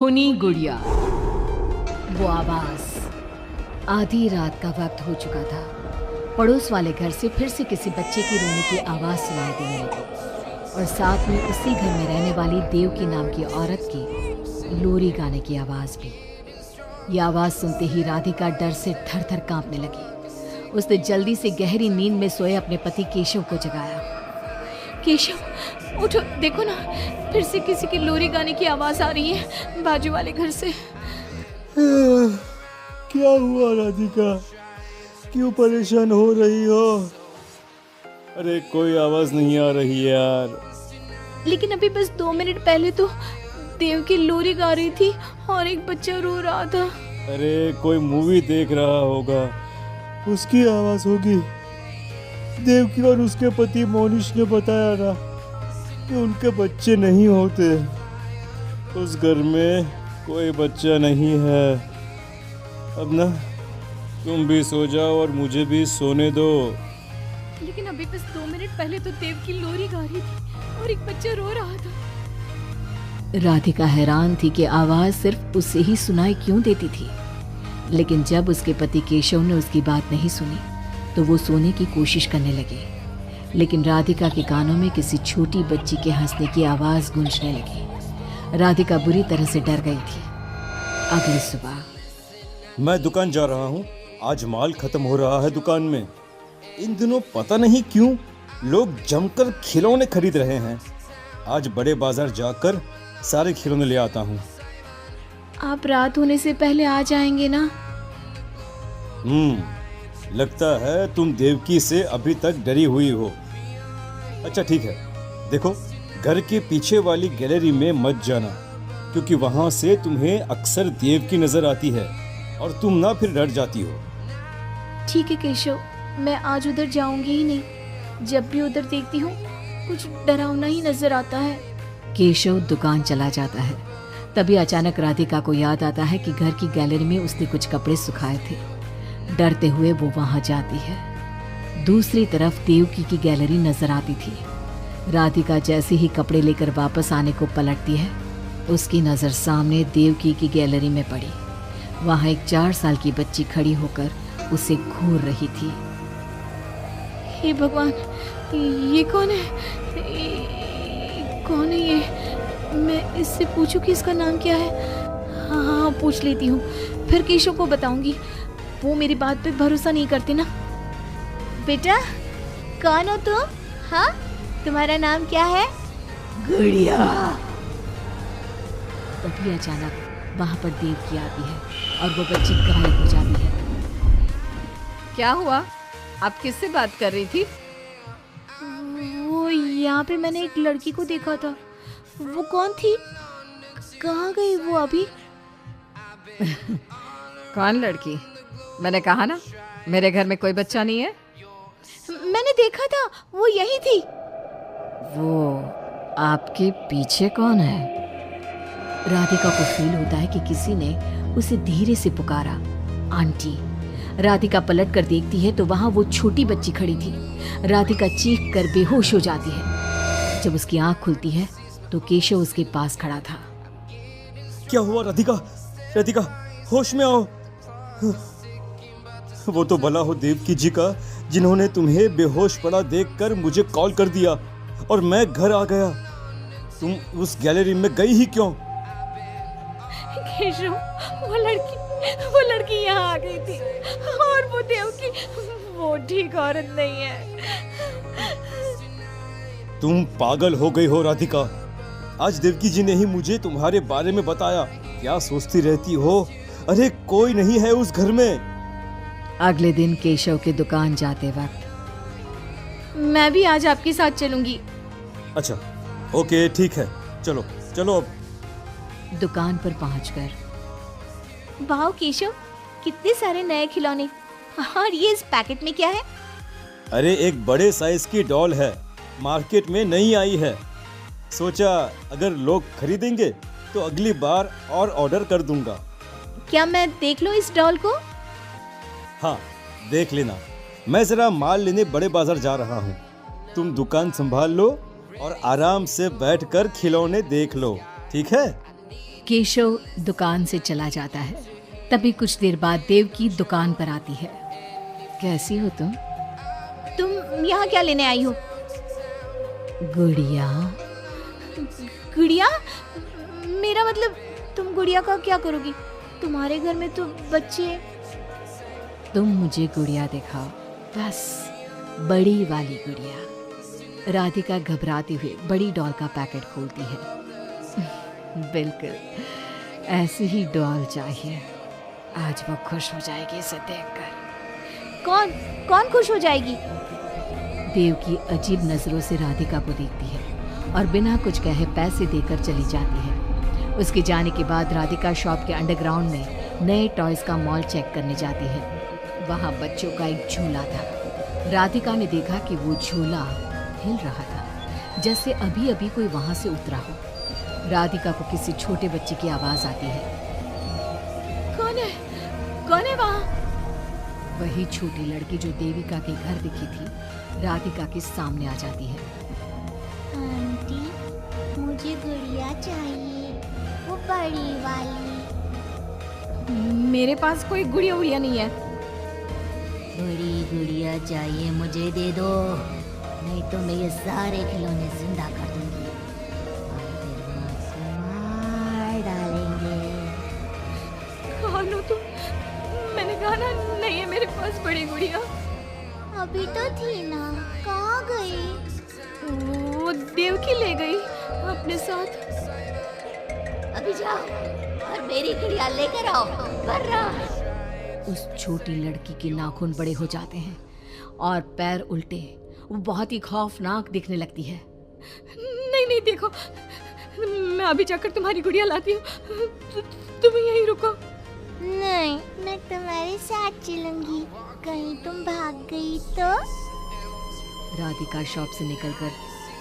हुनी गुड़िया। वो आवाज। आधी रात का वक्त हो चुका था। पड़ोस वाले घर से फिर से किसी बच्चे की रोने की आवाज सुनाई देने लगी और साथ में उसी घर में रहने वाली देवकी नाम की औरत की लोरी गाने की आवाज भी। ये आवाज सुनते ही राधिका डर से थर थर कांपने लगी। उसने जल्दी से गहरी नींद में सोए अपने पति केशव को जगाया। केशव उठो, देखो ना, फिर से किसी की लोरी गाने की आवाज आ रही है बाजू वाले घर से। क्या हुआ राधिका, क्यों परेशान हो रही हो? अरे कोई आवाज नहीं आ रही यार। लेकिन अभी बस 2 मिनट पहले तो देव की लोरी गा रही थी और एक बच्चा रो रहा था। अरे कोई मूवी देख रहा होगा, उसकी आवाज होगी। देवकी और उसके पति मोनिश ने बताया ना कि उनके बच्चे नहीं होते। उस घर में कोई बच्चा नहीं है। अब ना तुम भी सो जाओ और मुझे भी सोने दो। लेकिन अभी बस 2 मिनट पहले तो देव की लोरी गा रही थी और एक बच्चा रो रहा था। राधिका हैरान थी कि आवाज सिर्फ उसे ही सुनाई क्यों देती थी। लेकिन जब उसके पति केशव ने उसकी बात नहीं सुनी तो वो सोने की कोशिश करने लगी। लेकिन राधिका के कानों में किसी छोटी बच्ची के हंसने की आवाज गूंजने लगी। राधिका बुरी तरह से डर गई थी। अगली सुबह मैं दुकान जा रहा हूँ, आज माल खत्म हो रहा है दुकान में। इन दिनों पता नहीं क्यों लोग जमकर खिलौने खरीद रहे हैं। आज बड़े बाजार जाकर सारे खिलौने ले आता हूँ। आप रात होने से पहले आ जाएंगे ना? लगता है तुम देवकी से अभी तक डरी हुई हो। अच्छा ठीक है, देखो घर के पीछे वाली गैलरी में मत जाना, क्योंकि वहां से तुम्हें अक्सर देवकी नजर आती है और तुम ना फिर डर जाती हो। ठीक है केशव, मैं आज उधर जाऊंगी ही नहीं। जब भी उधर देखती हूँ कुछ डरावना ही नजर आता है। केशव दुकान चला जाता है। तभी अचानक राधिका को याद आता है कि घर की गैलरी में उसने कुछ कपड़े सुखाए थे। डरते हुए वो वहां जाती है। दूसरी तरफ देवकी की गैलरी नजर आती थी। राधिका जैसे ही कपड़े लेकर वापस आने को पलटती है, उसकी नजर सामने देवकी की गैलरी में पड़ी। वहां एक 4 साल की बच्ची खड़ी होकर उसे घूर रही थी। हे भगवान, ये कौन है? कौन है ये? मैं इससे पूछूं कि इसका नाम क्या है? हाँ, पूछ लेती हूँ, फिर केशव को बताऊंगी। वो मेरी बात पे भरोसा नहीं करते ना। बेटा, कौन हो तुम? हाँ, तुम्हारा नाम क्या है? गुड़िया। तभी अचानक वहां पर देवकी आती है और वो बच्ची गायब हो जाती है। क्या हुआ? आप किससे बात कर रही थी? वो यहाँ पे मैंने एक लड़की को देखा था। वो कौन थी? कहाँ गई वो अभी? कौन लड़की? मैंने कहा ना, मेरे घर में कोई बच्चा नहीं है। मैंने देखा था, वो यही थी। वो आपके पीछे कौन है? राधिका को फील होता है कि किसी ने उसे धीरे से पुकारा, आंटी। राधिका पलट कर देखती है तो वहां वो छोटी बच्ची खड़ी थी। राधिका चीख कर बेहोश हो जाती है। जब उसकी आंख खुलती है तो केशव उसके पास खड़ा था। क्या हुआ राधिका? राधिका, होश में आओ। वो तो भला हो देवकी जी का, जिन्होंने तुम्हें बेहोश पड़ा देखकर मुझे कॉल कर दिया और मैं घर आ गया। तुम उस गैलरी में गई ही क्यों? केशव, वो लड़की यहाँ आ गई थी और वो देवकी, वो ठीक औरत नहीं है। तुम पागल हो गई हो राधिका। आज देवकी जी ने ही मुझे तुम्हारे बारे में बताया। क्या सोचती रहती हो? अरे कोई नहीं है उस घर में। अगले दिन केशव के दुकान जाते वक्त, मैं भी आज आपके साथ चलूंगी। अच्छा ओके ठीक है, चलो चलो। अब दुकान पर पहुंचकर, वाह केशव, कितने सारे नए खिलौने। और ये इस पैकेट में क्या है? अरे एक बड़े साइज की डॉल है, मार्केट में नहीं आई है। सोचा अगर लोग खरीदेंगे तो अगली बार और ऑर्डर कर दूंगा। क्या मैं देख लूं इस डॉल को? हाँ देख लेना। मैं जरा माल लेने बड़े बाजार जा रहा हूँ। तुम दुकान संभाल लो और आराम से बैठकर खिलौने देख लो, ठीक है? केशव दुकान से चला जाता है। तभी कुछ देर बाद देवकी दुकान पर आती है। कैसी हो तुम? तुम यहाँ क्या लेने आई हो? गुड़िया। गुड़िया? मेरा मतलब तुम गुड़िया का क्या करोगी? तुम्हारे घर में तो बच्चे। तुम मुझे गुड़िया दिखाओ, बस बड़ी वाली गुड़िया। राधिका घबराते हुए बड़ी डॉल का पैकेट खोलती है। बिल्कुल ऐसी ही डॉल चाहिए। आज वो खुश हो जाएगी इसे देखकर। कौन कौन खुश हो जाएगी? देवकी अजीब नजरों से राधिका को देखती है और बिना कुछ कहे पैसे देकर चली जाती है। उसके जाने के बाद राधिका शॉप के अंडरग्राउंड में नए टॉयज का मॉल चेक करने जाती है। वहाँ बच्चों का एक झूला था। राधिका ने देखा कि वो झूला हिल रहा था, जैसे अभी अभी कोई वहाँ से उतरा हो। राधिका को किसी छोटे बच्चे की आवाज आती है। कौन है वहाँ? वही छोटी लड़की जो देविका के घर दिखी थी, राधिका के सामने आ जाती है। आंटी, मुझे गुड़िया चाहिए, वो बड़ी वाली। मेरे पास कोई गुड़िया उड़िया नहीं है। बड़ी गुड़िया चाहिए, मुझे दे दो, नहीं तो मैं ये सारे खिलौने जिंदा कर दूंगी और फिर हम आपको मार डालेंगे। कौन हो तुम? मैंने कहा ना नहीं है मेरे पास बड़ी गुड़िया। अभी तो थी ना, कहाँ गई? वो देवकी ले गई अपने साथ। अभी जाओ और मेरी गुड़िया लेकर आओ, वरना। उस छोटी लड़की के नाखून बड़े हो जाते हैं और पैर उल्टे। वो बहुत ही खौफनाक दिखने लगती है। नहीं देखो, मैं अभी जाकर तुम्हारी गुड़िया लाती हूँ। तुम यहीं रुको। नहीं, मैं तुम्हारे साथ चलूंगी, कहीं तुम भाग गई तो। राधिका शॉप से निकलकर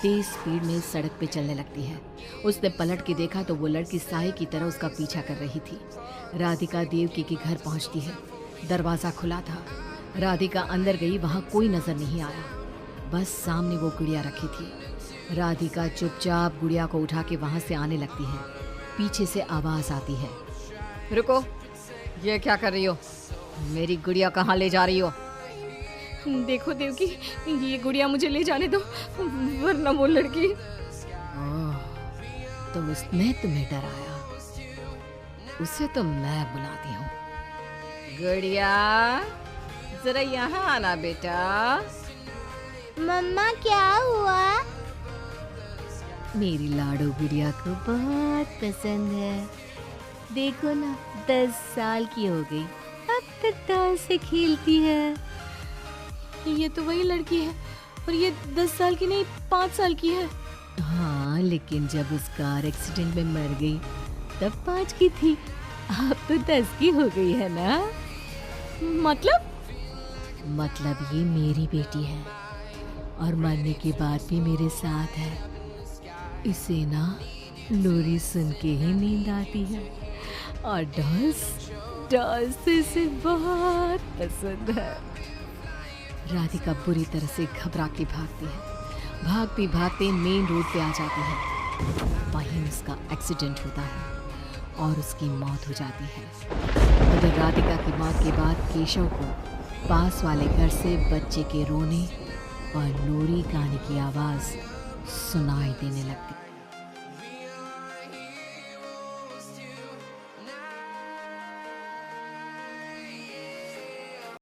तेज स्पीड में सड़क पे चलने लगती है। उसने पलट के देखा तो वो लड़की साए की तरह उसका पीछा कर रही थी। राधिका देवकी के घर पहुंचती है। दरवाजा खुला था। राधिका अंदर गई, वहां कोई नजर नहीं आया, बस सामने वो गुड़िया रखी थी। राधिका चुपचाप गुड़िया को उठा के वहां से आने लगती है। पीछे से आवाज आती है। रुको, ये क्या कर रही हो? मेरी गुड़िया कहाँ ले जा रही हो? देखो देवकी, ये गुड़िया मुझे ले जाने दो, वरना वो लड़की। तो उसने तुम्हें डराया? उसे तो मैं बुलाती हूँ। गुड़िया, जरा यहाँ आना बेटा। मम्मा क्या हुआ? मेरी लाडो गुड़िया को बहुत पसंद है। देखो ना, 10 साल की हो गई, अब तक डॉल से खेलती है। ये तो वही लड़की है, और ये 10 साल की नहीं 5 साल की है। हाँ, लेकिन जब उस कार एक्सीडेंट में मर गई तब 5 की थी, अब तो 10 की हो गई है ना। मतलब ये मेरी बेटी है और मरने के बाद भी मेरे साथ है। इसे ना लोरी सुन के ही नींद आती है और डॉल्स इसे बहुत पसंद है। राधिका बुरी तरह से घबरा के भागती है। भागते भागते मेन रोड पे आ जाती है। वहीं उसका एक्सीडेंट होता है और उसकी मौत हो जाती है। उधर राधिका की मौत के बाद केशव को पास वाले घर से बच्चे के रोने और लोरी गाने की आवाज़ सुनाई देने लगती।